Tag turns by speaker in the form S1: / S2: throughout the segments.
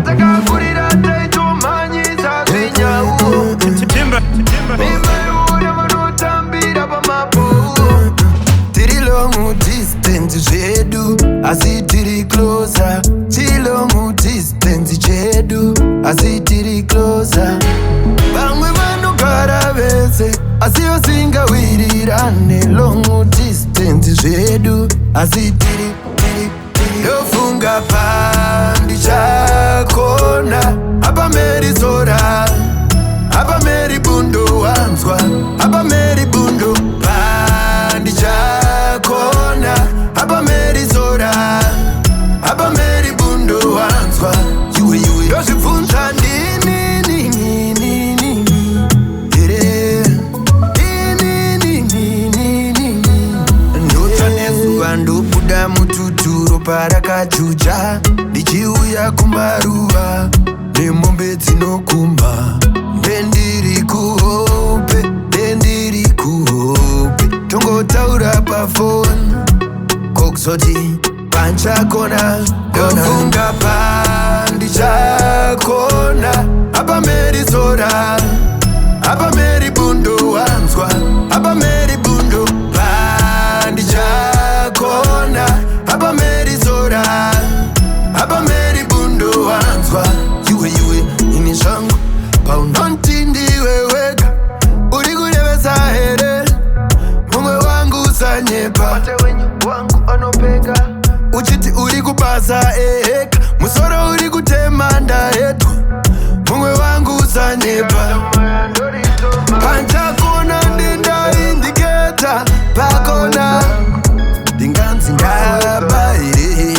S1: atakakurira taitomhanyisa kwinyau mimaiura vanotambira pamapo tiri long distance zvedu asi tiri closer tiri long distance chedu asi tiri closer vamwe vanogara vese asi yosingawirirane long distance zvedu asi tiri ndofunga pandichakona apa meri zora apa meri bundo wanzwa apa meri bundo pandichakona apa meri zora apa meri bundo wanzwa iwe ndozvibvunza ndini ndotanezuva ndobuda mututuro parakajuja ndichiuya kumaruva nemombe dzinokumba ndendiri kuhope tongotaura pafoni kokuzoti panchakona ndofunga pandichakona apa meri zora apa meri bundo wanzwa apa meri bundo pandichakona apa meri zora apa meri bundo wanzwa iwe ini zvangu paunonti ndiwe wega uri kurevesa here mumwe wangu usanyepa mate wenyu wangu anopeka uchiti uri kubasa eka musoro uri kutema ndaetwa mumwe wangu usanyepa panchakona ndindaindiketa pakona ndinganzi ndabaire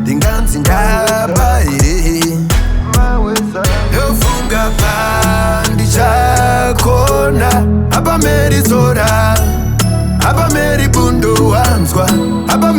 S1: ndinganzi ndabaire yofunga pandichakona apa meri zora apa meri bundo wanzwa apa